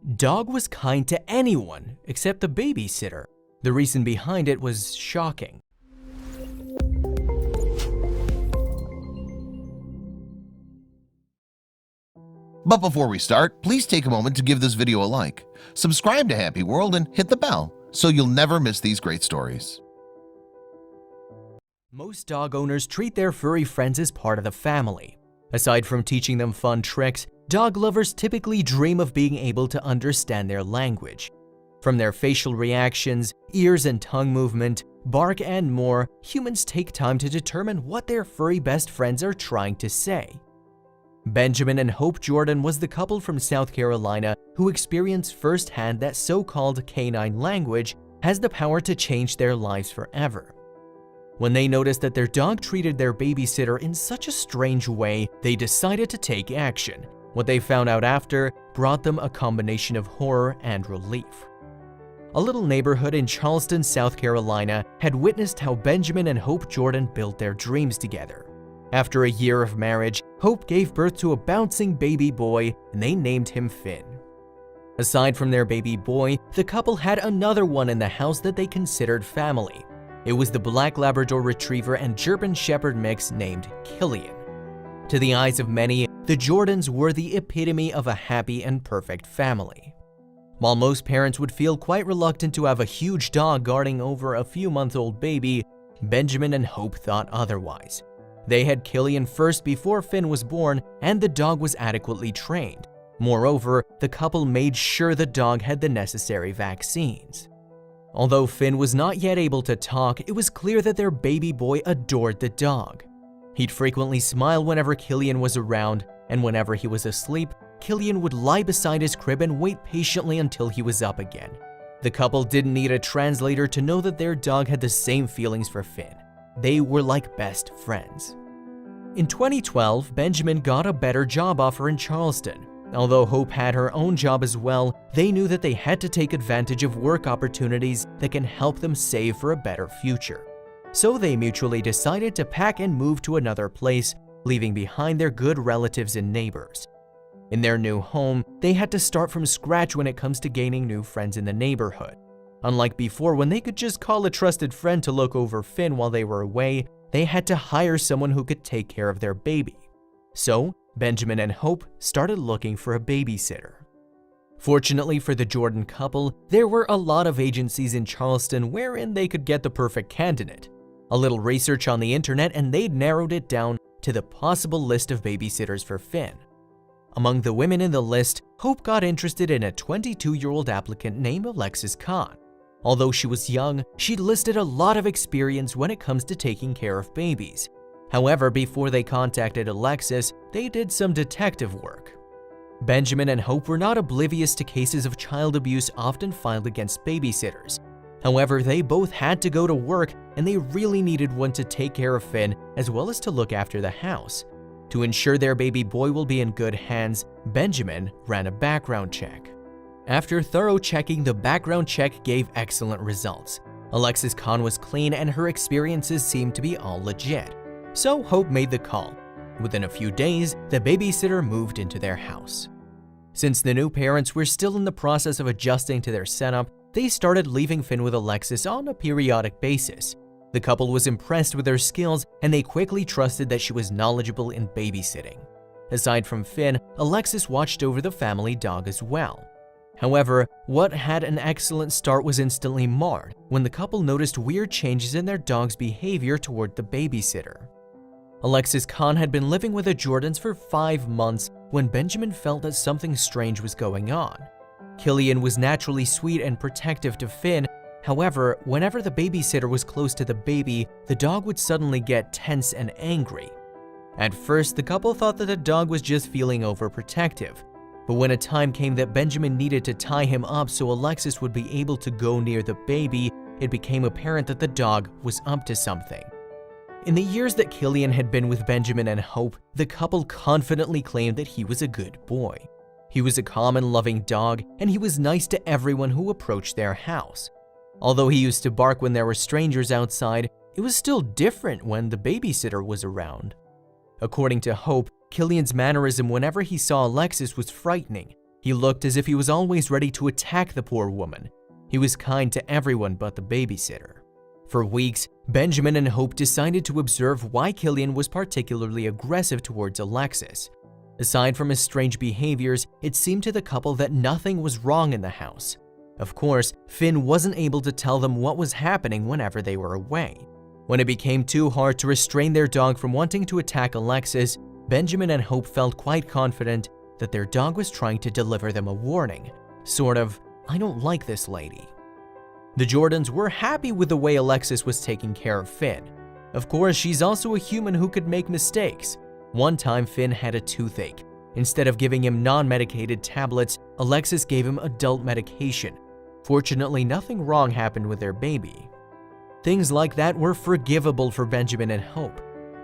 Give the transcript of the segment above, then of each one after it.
Dog was kind to anyone except the babysitter. The reason behind it was shocking. But before we start, please take a moment to give this video a like, subscribe to HappyWorld, and hit the bell so you'll never miss these great stories. Most dog owners treat their furry friends as part of the family. Aside from teaching them fun tricks, dog lovers typically dream of being able to understand their language. From their facial reactions, ears and tongue movement, bark and more, humans take time to determine what their furry best friends are trying to say. Benjamin and Hope Jordan was the couple from South Carolina who experienced firsthand that so-called canine language has the power to change their lives forever. When they noticed that their dog treated their babysitter in such a strange way, they decided to take action. What they found out after brought them a combination of horror and relief. A little neighborhood in Charleston, South Carolina had witnessed how Benjamin and Hope Jordan built their dreams together. After a year of marriage, Hope gave birth to a bouncing baby boy, and they named him Finn. Aside from their baby boy, the couple had another one in the house that they considered family. It was the Black Labrador Retriever and German Shepherd mix named Killian. To the eyes of many, the Jordans were the epitome of a happy and perfect family. While most parents would feel quite reluctant to have a huge dog guarding over a few-month-old baby, Benjamin and Hope thought otherwise. They had Killian first before Finn was born, and the dog was adequately trained. Moreover, the couple made sure the dog had the necessary vaccines. Although Finn was not yet able to talk, it was clear that their baby boy adored the dog. He'd frequently smile whenever Killian was around, and whenever he was asleep, Killian would lie beside his crib and wait patiently until he was up again. The couple didn't need a translator to know that their dog had the same feelings for Finn. They were like best friends. In 2012, Benjamin got a better job offer in Charleston. Although Hope had her own job as well, they knew that they had to take advantage of work opportunities that can help them save for a better future. So they mutually decided to pack and move to another place, leaving behind their good relatives and neighbors. In their new home, they had to start from scratch when it comes to gaining new friends in the neighborhood. Unlike before, when they could just call a trusted friend to look over Finn while they were away, they had to hire someone who could take care of their baby. So, Benjamin and Hope started looking for a babysitter. Fortunately for the Jordan couple, there were a lot of agencies in Charleston wherein they could get the perfect candidate. A little research on the internet and they'd narrowed it down to the possible list of babysitters for Finn. Among the women in the list, Hope got interested in a 22-year-old applicant named Alexis Khan. Although she was young, she'd listed a lot of experience when it comes to taking care of babies. However, before they contacted Alexis, they did some detective work. Benjamin and Hope were not oblivious to cases of child abuse often filed against babysitters. However, they both had to go to work and they really needed one to take care of Finn as well as to look after the house. To ensure their baby boy will be in good hands, Benjamin ran a background check. After thorough checking, the background check gave excellent results. Alexis Khan was clean and her experiences seemed to be all legit. So Hope made the call. Within a few days, the babysitter moved into their house. Since the new parents were still in the process of adjusting to their setup, they started leaving Finn with Alexis on a periodic basis. The couple was impressed with her skills and they quickly trusted that she was knowledgeable in babysitting. Aside from Finn, Alexis watched over the family dog as well. However, what had an excellent start was instantly marred when the couple noticed weird changes in their dog's behavior toward the babysitter. Alexis Khan had been living with the Jordans for 5 months when Benjamin felt that something strange was going on. Killian was naturally sweet and protective to Finn. However, whenever the babysitter was close to the baby, the dog would suddenly get tense and angry. At first, the couple thought that the dog was just feeling overprotective. But when a time came that Benjamin needed to tie him up so Alexis would be able to go near the baby, it became apparent that the dog was up to something. In the years that Killian had been with Benjamin and Hope, the couple confidently claimed that he was a good boy. He was a calm and loving dog, and he was nice to everyone who approached their house. Although he used to bark when there were strangers outside, it was still different when the babysitter was around. According to Hope, Killian's mannerism whenever he saw Alexis was frightening. He looked as if he was always ready to attack the poor woman. He was kind to everyone but the babysitter. For weeks, Benjamin and Hope decided to observe why Killian was particularly aggressive towards Alexis. Aside from his strange behaviors, it seemed to the couple that nothing was wrong in the house. Of course, Finn wasn't able to tell them what was happening whenever they were away. When it became too hard to restrain their dog from wanting to attack Alexis, Benjamin and Hope felt quite confident that their dog was trying to deliver them a warning. Sort of, I don't like this lady. The Jordans were happy with the way Alexis was taking care of Finn. Of course, she's also a human who could make mistakes. One time, Finn had a toothache. Instead of giving him non-medicated tablets, Alexis gave him adult medication. Fortunately, nothing wrong happened with their baby. Things like that were forgivable for Benjamin and Hope.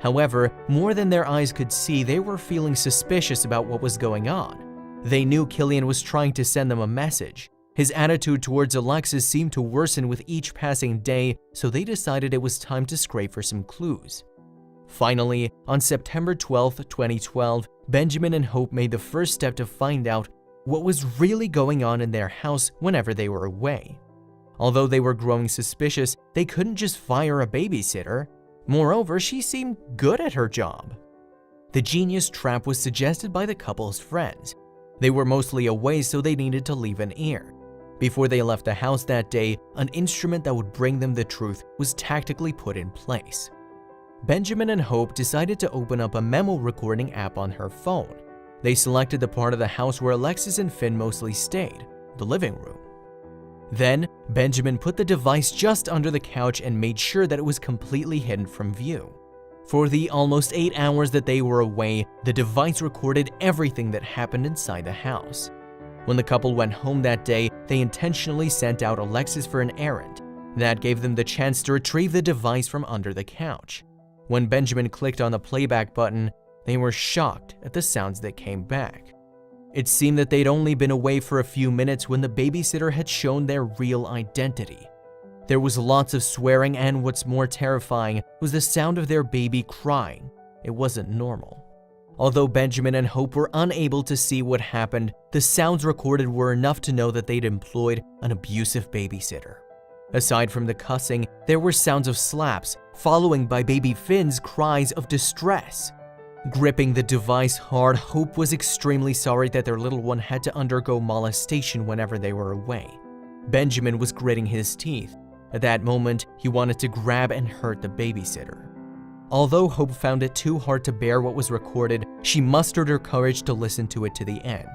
However, more than their eyes could see, they were feeling suspicious about what was going on. They knew Killian was trying to send them a message. His attitude towards Alexis seemed to worsen with each passing day, so they decided it was time to scrape for some clues. Finally, on September 12, 2012, Benjamin and Hope made the first step to find out what was really going on in their house whenever they were away. Although they were growing suspicious, they couldn't just fire a babysitter. Moreover, she seemed good at her job. The genius trap was suggested by the couple's friends. They were mostly away, so they needed to leave an ear. Before they left the house that day, an instrument that would bring them the truth was tactically put in place. Benjamin and Hope decided to open up a memo recording app on her phone. They selected the part of the house where Alexis and Finn mostly stayed, the living room. Then, Benjamin put the device just under the couch and made sure that it was completely hidden from view. For the almost 8 hours that they were away, the device recorded everything that happened inside the house. When the couple went home that day, they intentionally sent out Alexis for an errand. That gave them the chance to retrieve the device from under the couch. When Benjamin clicked on the playback button, they were shocked at the sounds that came back. It seemed that they'd only been away for a few minutes when the babysitter had shown their real identity. There was lots of swearing, and what's more terrifying was the sound of their baby crying. It wasn't normal. Although Benjamin and Hope were unable to see what happened, the sounds recorded were enough to know that they'd employed an abusive babysitter. Aside from the cussing, there were sounds of slaps, following by baby Finn's cries of distress. Gripping the device hard, Hope was extremely sorry that their little one had to undergo molestation whenever they were away. Benjamin was gritting his teeth. At that moment, he wanted to grab and hurt the babysitter. Although Hope found it too hard to bear what was recorded, she mustered her courage to listen to it to the end.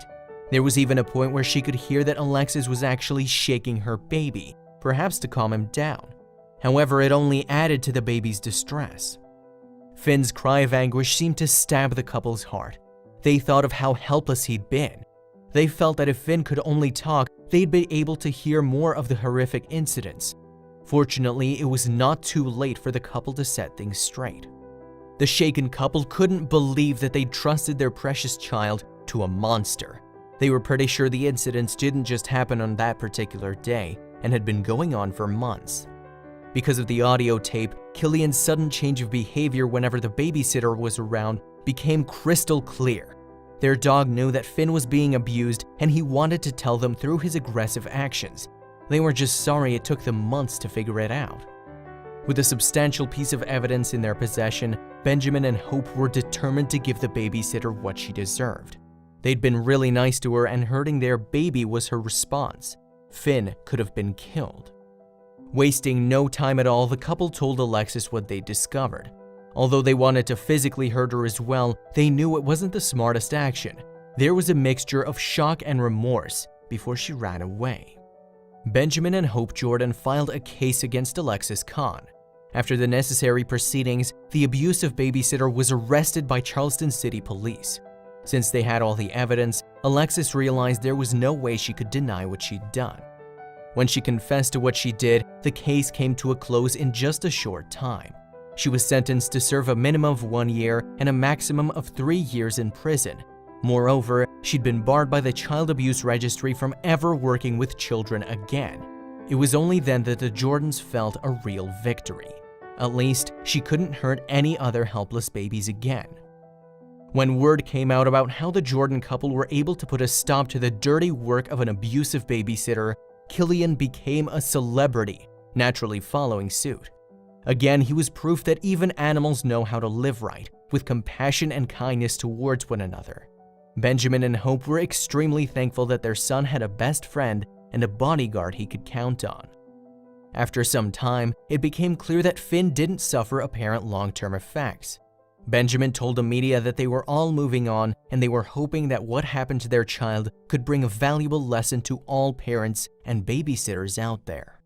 There was even a point where she could hear that Alexis was actually shaking her baby, perhaps to calm him down. However, it only added to the baby's distress. Finn's cry of anguish seemed to stab the couple's heart. They thought of how helpless he'd been. They felt that if Finn could only talk, they'd be able to hear more of the horrific incidents. Fortunately, it was not too late for the couple to set things straight. The shaken couple couldn't believe that they'd trusted their precious child to a monster. They were pretty sure the incidents didn't just happen on that particular day and had been going on for months. Because of the audio tape, Killian's sudden change of behavior whenever the babysitter was around became crystal clear. Their dog knew that Finn was being abused, and he wanted to tell them through his aggressive actions. They were just sorry it took them months to figure it out. With a substantial piece of evidence in their possession, Benjamin and Hope were determined to give the babysitter what she deserved. They'd been really nice to her, and hurting their baby was her response. Finn could have been killed. Wasting no time at all, the couple told Alexis what they'd discovered. Although they wanted to physically hurt her as well, they knew it wasn't the smartest action. There was a mixture of shock and remorse before she ran away. Benjamin and Hope Jordan filed a case against Alexis Khan. After the necessary proceedings, the abusive babysitter was arrested by Charleston City Police. Since they had all the evidence, Alexis realized there was no way she could deny what she'd done. When she confessed to what she did, the case came to a close in just a short time. She was sentenced to serve a minimum of 1 year and a maximum of 3 years in prison. Moreover, she'd been barred by the Child Abuse Registry from ever working with children again. It was only then that the Jordans felt a real victory. At least, she couldn't hurt any other helpless babies again. When word came out about how the Jordan couple were able to put a stop to the dirty work of an abusive babysitter, Killian became a celebrity, naturally following suit. Again, he was proof that even animals know how to live right, with compassion and kindness towards one another. Benjamin and Hope were extremely thankful that their son had a best friend and a bodyguard he could count on. After some time, it became clear that Finn didn't suffer apparent long-term effects. Benjamin told the media that they were all moving on and they were hoping that what happened to their child could bring a valuable lesson to all parents and babysitters out there.